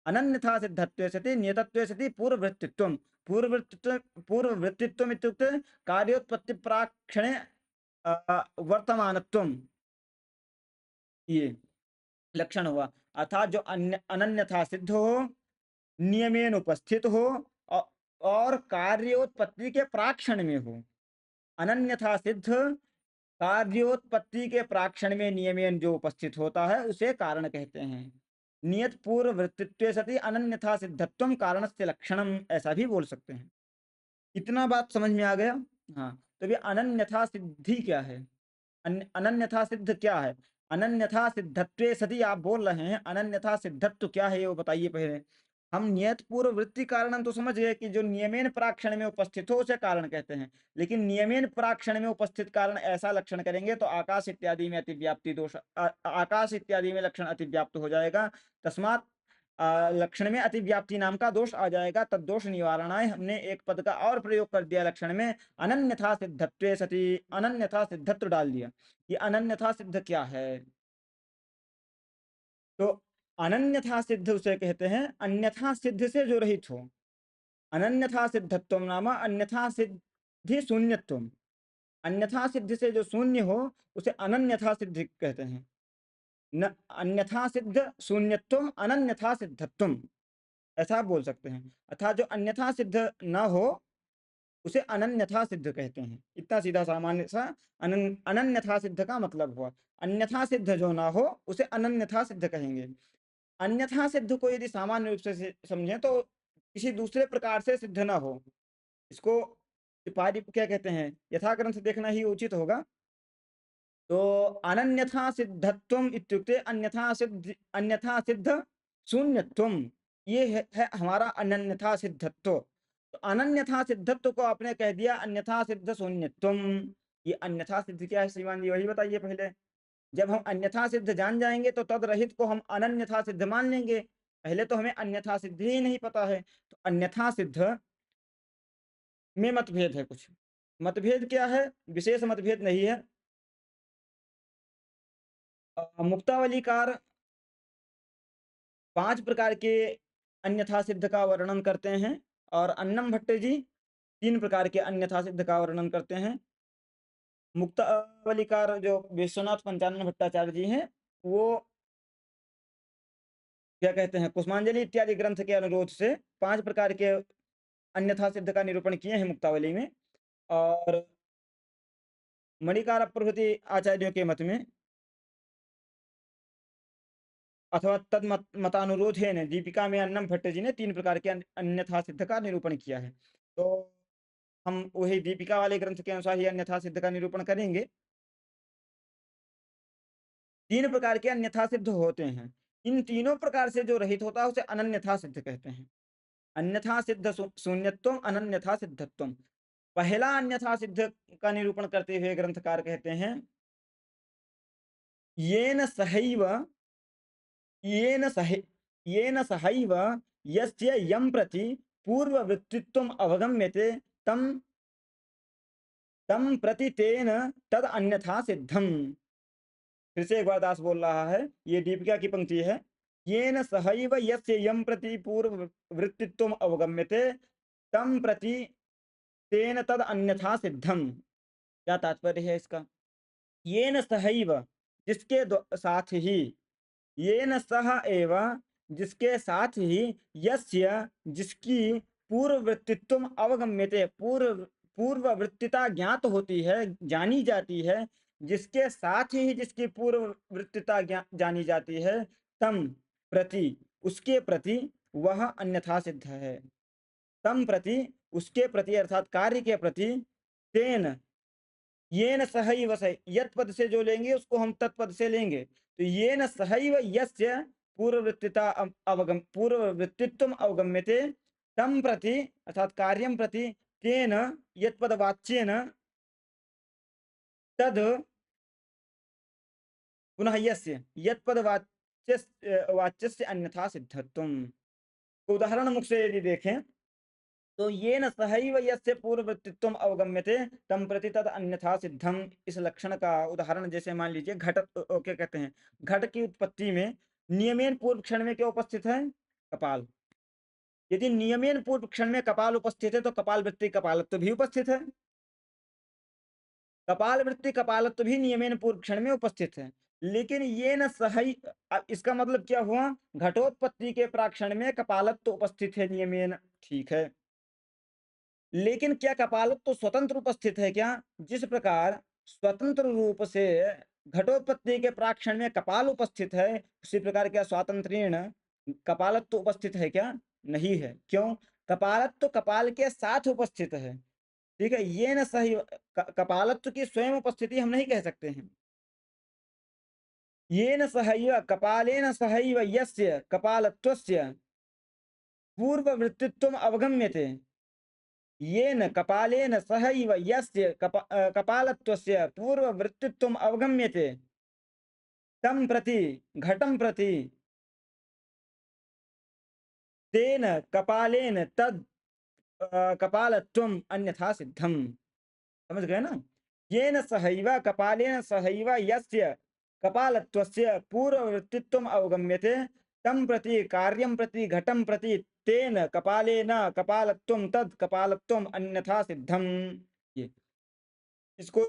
अनन्यथा सिद्धत्वे सति नियतत्वे सति पूर्ववृत्तित्वम। पूर्ववृत्तित्वम इत्युक्ते कार्योत्पत्ति प्राक्षणे वर्तमानत्वम, ये लक्षण हुआ। अर्थात जो अनन्यथा सिद्ध हो, नियमेन उपस्थित हो, और कार्योत्पत्ति के प्राक्षण में हो। अनन्यथा सिद्ध कार्योत्पत्ति के प्राक्षण में नियमेन जो उपस्थित होता है, उसे कारण कहते हैं। नियत पूर्ववृत्तित्वे सति अनन्यथा सिद्धत्वम कारणस्य लक्षणम, ऐसा भी बोल सकते हैं। इतना बात समझ में आ गया? हाँ, तो ये अनन्यथा सिद्धि क्या है, अनन्यथा सिद्ध क्या है? अनन्यथा सिद्धत्वे सति आप बोल रहे हैं, अनन्यथा सिद्धत्व क्या है ये वो बताइए पहले। हम नियत पूर्व वृत्ति कारण तो समझ गए कि जो नियमेन प्राक्षण में उपस्थित हो उसे कारण कहते हैं, लेकिन नियमेन प्राक्षण में उपस्थित कारण ऐसा लक्षण करेंगे तो आकाश इत्यादि में अतिव्याप्ति दोष, आकाश इत्यादि में लक्षण अतिव्याप्त हो जाएगा। तस्मात लक्षण में अतिव्याप्ति नाम का दोष आ जाएगा। तद दोष निवारणाय हमने एक पद का और प्रयोग कर दिया लक्षण में, अनन्यथा सिद्धत्वे सति, अनन्यथा सिद्धत्व डाल दिया। ये अनन्यथा सिद्ध क्या है? तो अनन्यथा सिद्ध उसे कहते हैं अन्यथा सिद्ध से जो रहित हो। अनन्यथा सिद्धत्व नाम अन्यथा सिद्धि शून्यत्व, अन्यथा सिद्ध से जो शून्य हो उसे अनन्यथा सिद्ध कहते हैं। न अन्यथा सिद्ध शून्यत्व अनन्यथा सिद्धत्व, ऐसा आप बोल सकते हैं। अर्थात जो अन्यथा सिद्ध न हो उसे अनन्यथा सिद्ध कहते हैं। इतना सीधा सामान्य सा अनन्यथा सिद्ध का मतलब हुआ। अन्यथा सिद्ध जो ना हो उसे अनन्यथा सिद्ध कहेंगे। अन्यथा सिद्ध को यदि सामान्य रूप से समझें तो किसी दूसरे प्रकार से सिद्ध ना हो, इसको पारी क्या कहते हैं, यथाक्रम से देखना ही उचित होगा। तो अनन्यथा सिद्धत्वम इत्युक्ते अन्यथा सिद्ध शून्यत्वम, ये है हमारा अनन्यथा सिद्धत्व। तो अनन्यथा सिद्धत्व को आपने कह दिया अन्यथा सिद्ध शून्यत्वम। ये अन्यथा सिद्ध क्या है श्रीमान जी, वही बताइए पहले। जब हम अन्यथा सिद्ध जान जाएंगे तो तद रहित को हम अनन्यथा सिद्ध मान लेंगे। पहले तो हमें अन्यथा सिद्ध ही नहीं पता है। तो अन्यथा सिद्ध में मतभेद है कुछ। मतभेद क्या है? विशेष मतभेद नहीं है। मुक्तावलीकार 5 प्रकार के अन्यथा सिद्ध का वर्णन करते हैं, और अन्नम भट्ट जी 3 प्रकार के अन्यथा सिद्ध का वर्णन करते हैं। मुक्तावलीकार जो विश्वनाथ पंचानन भट्टाचार्य जी हैं, वो क्या कहते हैं, कुसुमांजलि इत्यादि ग्रंथ के अनुरोध से 5 प्रकार के अन्यथा सिद्ध का निरूपण किए हैं मुक्तावली में। और मणिकार प्रभृति आचार्यों के मत में अथवा तद मतानुरोध है न दीपिका में अन्नम भट्ट जी ने 3 प्रकार के अन्यथा सिद्ध का निरूपण किया है। तो हम वही दीपिका वाले ग्रंथ के अनुसार ही अन्यथा सिद्ध का निरूपण करेंगे। 3 प्रकार के अन्यथा सिद्ध होते हैं। इन तीनों प्रकार से जो रहित होता है उसे अनन्यथा सिद्ध कहते हैं। अन्यथा सिद्ध शून्यत्वम अनन्यथा सिद्धत्वम। पहला अन्यथा सिद्ध का निरूपण करते हुए ग्रंथकार कहते हैं, येन सहैव येन सह येन सहैव यस्य यं प्रति पूर्ववृत्तित्वम् अवगम्यते तं तं प्रति तेन तद अन्यथा सिद्धम्। फिर से एक बार दास बोल रहा है, ये दीपिका की पंक्ति है। येन सहैव यस्य यं प्रति पूर्ववृत्तित्वम् अवगम्यते तं प्रति तेन तद अन्यथा सिद्धम्। क्या तात्पर्य है इसका? येन सहैव, जिसके साथ ही, येन सह एव, जिसके साथ ही, यस्य, जिसकी पूर्ववृत्तित्व अवगम्यते, पूर्ववृत्तिता ज्ञात होती है, जानी जाती है, जिसके साथ ही जिसकी पूर्ववृत्तिता जानी जाती है, तम प्रति, उसके प्रति, वह अन्यथा सिद्ध है। तम प्रति, उसके प्रति अर्थात कार्य के प्रति, तेन, येन सहैव, सह यत पद से जो लेंगे उसको हम तत्पद से लेंगे, तो येन सहैव यस्य पूर्ववृत्तिता अवगम पूर्ववृत्तित्वम अवगम्यते तम प्रति अर्थात कार्यम प्रति तेन यत्पद वाच्येन तद पुनः यस्य यत्पद वाच्यस्य अन्यथा सिद्धत्वम। उदाहरण मुख से यदि देखें तो ये न सहैव यस्य पूर्ववृत्तित्वम अवगम्यते तम प्रति तद अन्यथा सिद्धम। इस लक्षण का उदाहरण जैसे मान लीजिए घट, क्या कहते हैं, घट की उत्पत्ति में नियमेन पूर्व क्षण में क्या उपस्थित है? कपाल। यदि नियमेन पूर्व क्षण में कपाल उपस्थित है तो कपाल वृत्ति कपालत्व भी उपस्थित है। कपाल वृत्ति कपालत्व भी नियमेन पूर्व क्षण में उपस्थित है। लेकिन ये न सही, इसका मतलब क्या हुआ? घटोत्पत्ति के प्राक्षण में कपालत्व उपस्थित है नियमेन, ठीक है, लेकिन क्या कपालत्व तो स्वतंत्र उपस्थित है क्या? जिस प्रकार स्वतंत्र रूप से घटोत्पत्ति के प्राक्षण में कपाल उपस्थित है, उसी प्रकार क्या स्वातंत्रेण कपालत्व तो उपस्थित है क्या? नहीं है। क्यों? कपालत्व तो कपाल के साथ उपस्थित है, ठीक है। ये न सही, कपालत्व की स्वयं उपस्थिति हम नहीं कह सकते हैं। ये न सहैव कपालेन सहैव यस्य कपालत्वस्य पूर्ववृत्तित्वम् अवगम्यते, येन कपालेन सहैव यस्य कपालत्वस्य पूर्ववृत्तित्वम् अवगम्यते तं प्रति घटं प्रति तेन कपालेन तद कपालत्वम् अन्यथा सिद्धम्। समझ गए ना? येन सहैव कपालेन सहैव यस्य कपालत्वस्य पूर्ववृत्तित्वम् अवगम्यते तं प्रति कार्यं प्रति घटं प्रति तेन कपालेन कपालत्वं तद कपालत्वम् अन्यथा सिद्धम्। ये इसको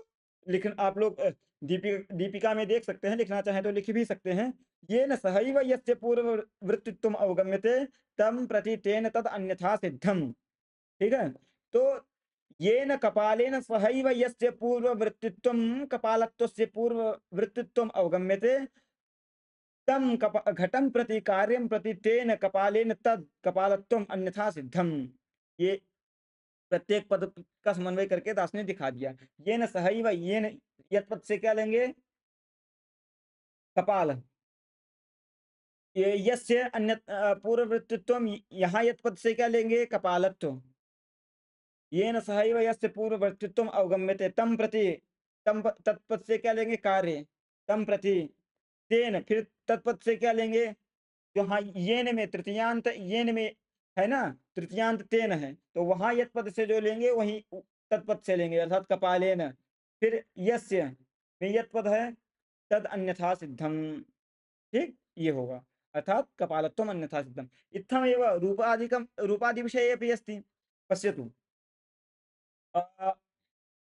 लिख आप लोग दीपिका में देख सकते हैं, लिखना चाहें तो लिख भी सकते हैं। ये न सहैव यस्य पूर्व वृत्तित्वम् अवगम्यते तम प्रति तेन तद अन्यथा सिद्धम, ठीक है। तो ये न कपालेन सहैव यस्य पूर्व वृत्तित्वम् कपालत्वस्य पूर्व वृत्तित्वम् अवगम्यते तम घटम प्रति कार्यम प्रति तेन कपालेन तद कपालत्वम् अन्यथा सिद्धम। ये प्रत्येक पद का समन्वय करके दास ने दिखा दिया। ये न सहैव, ये न यत पद से क्या लेंगे? कपाल। ये यस्य अन्य पूर्ववृत्तित्वम, यहाँ यत पद से क्या लेंगे? कपालत्व। ये न सहैव यस्य पूर्ववर्तित्वम अवगम्यते तम प्रति, तम तत्पद से क्या लेंगे? कार्य। तम प्रति तेन, फिर तत्पद से क्या लेंगे? जो हाँ येन में तृतीयांत, येन में है ना, तृतीयांत तेन है, तो वहां यत पद से जो लेंगे वही तत्पद से लेंगे अर्थात कपालेन। फिर यस्य में यत पद है तद अन्यथा सिद्धम, ठीक, ये होगा अर्थात कपालत्वम अन्यथा सिद्धम। इत्थमेव रूपादिकम रूपादि विषये अपि अस्ति। पश्यतु, अ,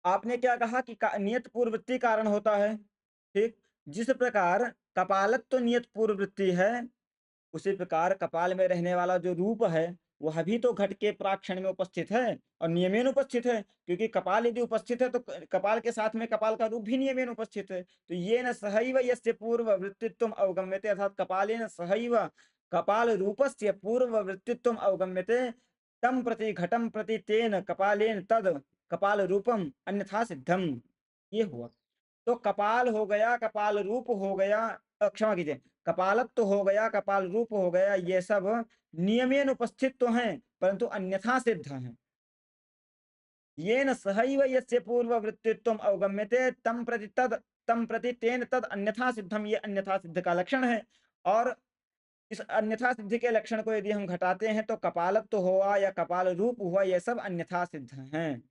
आपने क्या कहा कि नियत पूर्ववृत्ति कारण होता है, ठीक। जिस प्रकार कपालत्व तो नियत पूर्ववृत्ति है, उसी प्रकार कपाल में रहने वाला जो रूप है वह भी तो घट के प्राक्षण में उपस्थित है और नियमेन उपस्थित है, क्योंकि कपाल यदि उपस्थित है तो कपाल के साथ में कपाल का रूप भी नियमेन उपस्थित है। तो ये न सहैव यस्य पूर्व वृत्तित्वम अवगम्यते अर्थात कपालेन सहैव कपाल रूपस्य पूर्व वृत्तित्वम अवगम्यते तम प्रति घटम प्रति तेन कपालेन तद कपाल रूपम अन्यथा सिद्धम, ये हुआ। तो कपाल हो गया, कपाल रूप हो गया, क्षमा कीजिए, कपालत्व हो गया, कपाल रूप हो गया, ये सब नियमेन उपस्थित तो हैं परंतु अन्यथा सिद्ध हैं। येन सहैव यस्य पूर्ववृत्तित्वम् अवगम्यते तम प्रति तेन तद अन्यथा सिद्धम, ये अन्यथा सिद्ध का लक्षण है। और इस अन्यथा सिद्धि के लक्षण को यदि हम घटाते हैं तो कपालत्व हुआ या कपाल रूप हुआ, ये सब अन्यथा सिद्ध हैं।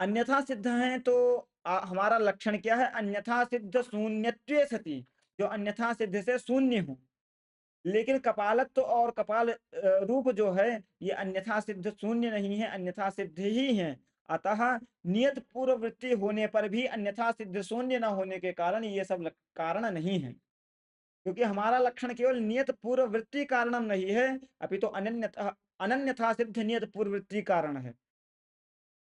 अन्यथा सिद्ध हैं तो हमारा लक्षण क्या है? अन्यथा सिद्ध शून्यत्वे सति, जो अन्यथा सिद्ध से शून्य हो। लेकिन कपालत्व और कपाल रूप जो है ये अन्यथा सिद्ध शून्य नहीं है, अन्यथा सिद्ध ही है। अतः नियत पूर्व वृत्ति होने पर भी अन्यथा सिद्ध शून्य न होने के कारण ये सब कारण नहीं है। क्योंकि हमारा लक्षण केवल नियत पूर्व वृत्ति कारणम नहीं है, अपितु तो अनन्यथा अनन्यथा सिद्ध नियत पूर्व वृत्ति कारण है।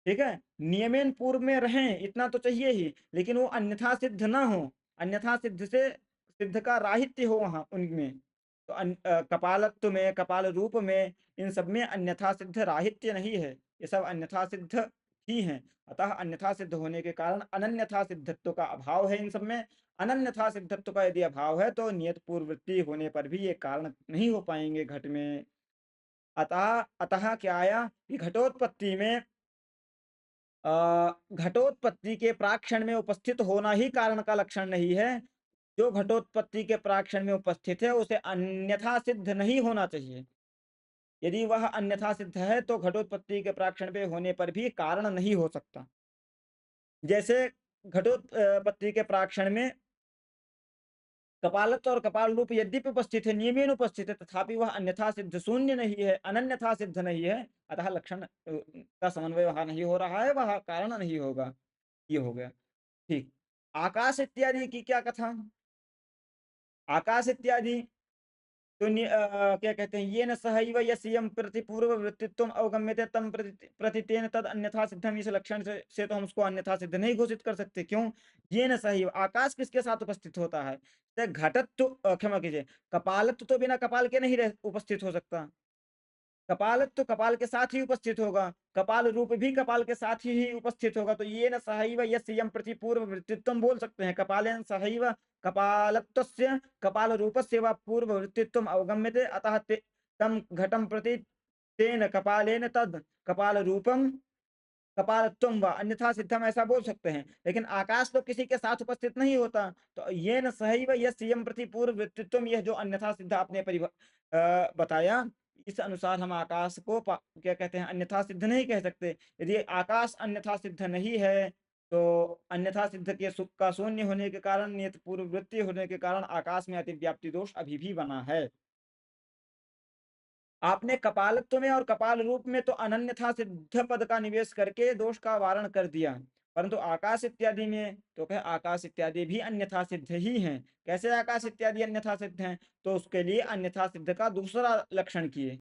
ठीक है, नियमेन पूर्व में रहें इतना तो चाहिए ही, लेकिन वो अन्यथा सिद्ध ना हो, अन्यथा सिद्ध से सिद्ध का राहित्य हो वहां उनमें। तो कपालत्व में, कपाल रूप में, इन सब में अन्यथा सिद्ध राहित्य नहीं है, ये सब अन्यथा सिद्ध ही हैं। अतः अन्यथा सिद्ध होने के कारण अनन्यथा सिद्धत्व का अभाव है इन सब में। अनन्यथा सिद्धत्व का यदि अभाव है तो नियत पूर्ववृत्ति होने पर भी ये कारण नहीं हो पाएंगे घट में। अतः अतः क्या आया कि घटोत्पत्ति में घटोत्पत्ति के प्राक्षण में उपस्थित होना ही कारण का लक्षण नहीं है। जो घटोत्पत्ति के प्राक्षण में उपस्थित है उसे अन्यथा सिद्ध नहीं होना चाहिए। यदि वह अन्यथा सिद्ध है तो घटोत्पत्ति के प्राक्षण पे होने पर भी कारण नहीं हो सकता। जैसे घटोत्पत्ति के प्राक्षण में कपालत्व और कपाल रूप यद्यपि उपस्थित है, नियमेन उपस्थित है, तथापि वह अन्यथा सिद्ध शून्य नहीं है, अनन्यथा सिद्ध नहीं है। अतः लक्षण का समन्वय वहां नहीं हो रहा है, वह कारण नहीं होगा। ये हो गया। ठीक। आकाश इत्यादि की क्या कथा? आकाश इत्यादि तो क्या कहते हैं, ये न सहैव यस्यं प्रति पूर्व वृत्तित्वम अवगम्यते तम प्रति तेन तद अन्यथा सिद्धम, इस लक्षण से तो हम उसको अन्यथा सिद्ध नहीं घोषित कर सकते। क्यों? ये न सहैव, आकाश किसके साथ उपस्थित होता है? तो घटत्व, क्षमा कीजिए, कपालत्व तो बिना कपाल के नहीं उपस्थित हो सकता। कपालत्व तो कपाल के साथ ही उपस्थित होगा, कपाल रूप भी कपाल के साथ ही उपस्थित होगा। तो ये न सहैव यस्यं प्रति पूर्व वृत्तित्वम बोल सकते हैं, कपालेन सहैव कपालत्वस्य कपाल रूपस्य वा पूर्व वृत्तित्वम अवगम्यते, अतः तम घटम प्रति तेन कपालेन तद कपाल रूपम कपालत्वम वा अन्यथा सिद्धम, ऐसा बोल सकते हैं। लेकिन आकाश तो किसी के साथ उपस्थित नहीं होता, तो ये न सहैव यस्यं प्रति पूर्व वृत्तित्वम, यह जो अन्यथा सिद्ध आपने बताया, इस अनुसार हम आकाश को क्या कहते हैं, अन्यथा सिद्ध नहीं कह सकते। यदि आकाश अन्यथा सिद्ध नहीं है तो अन्यथा सिद्ध के सुख का शून्य होने के कारण, नियत पूर्व वृत्ति होने के कारण आकाश में अतिव्याप्ति दोष अभी भी बना है। आपने कपालत्व में और कपाल रूप में तो अनन्यथा सिद्ध पद का निवेश करके दोष का वारण कर दिया, परंतु आकाश इत्यादि में तो कहे आकाश इत्यादि भी अन्यथा सिद्ध ही हैं। कैसे आकाश इत्यादि अन्यथा सिद्ध हैं? तो उसके लिए अन्यथा सिद्ध का दूसरा लक्षण किए।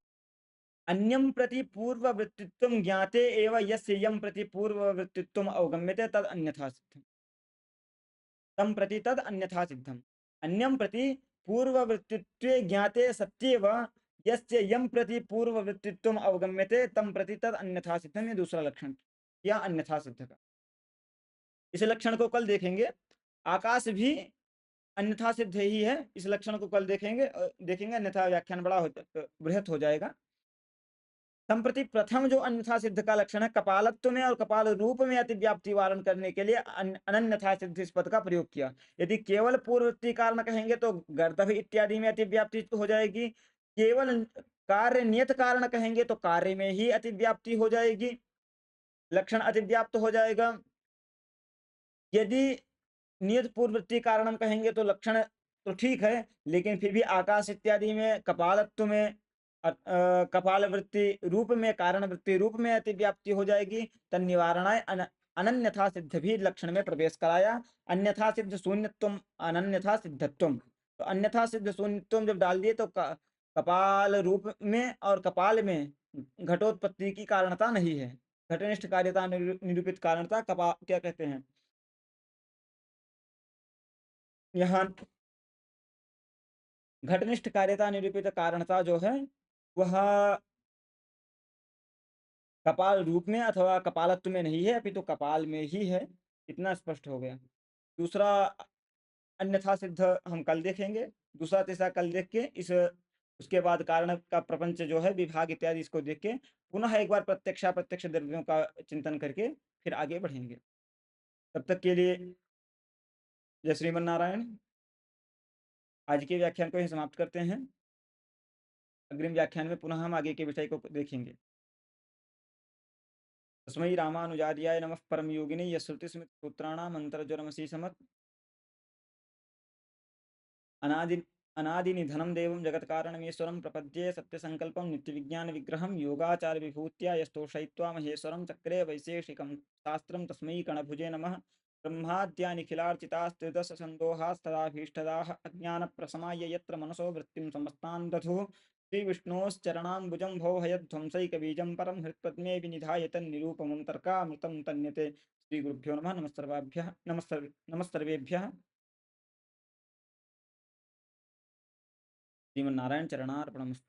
अन्यम प्रति पूर्व वृत्तित्वम ज्ञाते एव यस्य यम प्रति पूर्व वृत्तित्वम अवगम्यते तद अन्यथा सिद्धम, तम प्रति तद अन्यथा सिद्धम। अन्यम प्रति पूर्व वृत्तित्वे ज्ञाते सत्येव यस्य यम प्रति पूर्व वृत्तित्वम अवगम्यते तम प्रति तद अन्यथा सिद्धम, ये दूसरा लक्षण या अन्यथा सिद्ध का। इस लक्षण को कल देखेंगे। आकाश भी अन्यथा सिद्ध ही है, इस लक्षण को कल देखेंगे, अन्यथा व्याख्यान बड़ा बृहत हो जाएगा। संप्रति प्रथम जो अन्यथा सिद्ध का लक्षण है, कपालत्व में और कपाल रूप में अतिव्याप्ति वारण करने के लिए अनन्यथा सिद्ध इस पद का प्रयोग किया। यदि केवल पूर्ववर्ती कारण कहेंगे तो गर्दभ इत्यादि में अतिव्याप्ति हो जाएगी। केवल कार्य नियत कारण कहेंगे तो कार्य में ही अतिव्याप्ति हो जाएगी, लक्षण अतिव्याप्त हो जाएगा। यदि नियत पूर्ववर्ती कारणम कहेंगे तो लक्षण तो ठीक है, लेकिन फिर भी आकाश इत्यादि में कपालत्व में कपाल वृत्ति रूप में, कारण वृत्ति रूप में अतिव्याप्ति हो जाएगी। तन निवारणाय अनन्यथा सिद्ध भी लक्षण में प्रवेश कराया। अन्यथा सिद्ध शून्यत्वम अनन्यथा सिद्धत्वम, तो अन्यथा सिद्ध शून्यत्वम जब डाल दिए तो कपाल रूप में और कपाल में घटोत्पत्ति की कारणता नहीं है, घटनिष्ठ कार्यता निरूपित कारणता कपा क्या कहते हैं यहाँ, घटनिष्ठ कार्यता निरूपित कारणता जो है वह कपाल रूप में अथवा कपालत्व में नहीं है, अभी तो कपाल में ही है। इतना स्पष्ट हो गया। दूसरा अन्यथा सिद्ध हम कल देखेंगे। दूसरा तीसरा कल देख के इस उसके बाद कारण का प्रपंच जो है, विभाग इत्यादि, इसको देख के पुनः एक बार प्रत्यक्ष द्रव्यों का चिंतन करके फिर आगे बढ़ेंगे। तब तक के लिए जय श्रीमन नारायण। आज के व्याख्यान को ही समाप्त करते हैं। अग्रिम व्याख्यान में पुनः हम आगे के विषय को देखेंगे। तस्मै रामानुजार्याय नमः परम योगिने यश्रुतिस्मृतिसूत्राणाम् अन्तर्ज्वरमसीसमत् अनादि अनादिनिधनं देवं जगत्कारणमीश्वरं प्रपद्ये सत्यसङ्कल्पं नित्यविज्ञानविग्रहं योगाचारविभूत्या यस्तोषयित्वा महेश्वरं चक्रे वैशेषिकं शास्त्रं तस्मै गणभुजे नमः। ब्रह्माद्यानिखिलार्चितास्त्रिदशसन्दोहास्तदाभीष्टदाः अज्ञानप्रशमाय यत्र मनसो वृत्तिं समस्तान् दधुः श्रीविष्णोश्चरणाम्बुजं भो हयध्वंसैकबीजं परं हृत्पद्मे विनिधाय तन्निरूपमं तर्कामृतं तन्यते। श्रीगुरुभ्यो नमः। नमस्सर्वेभ्यः। श्रीमन्नारायण चरणार्पणमस्तु।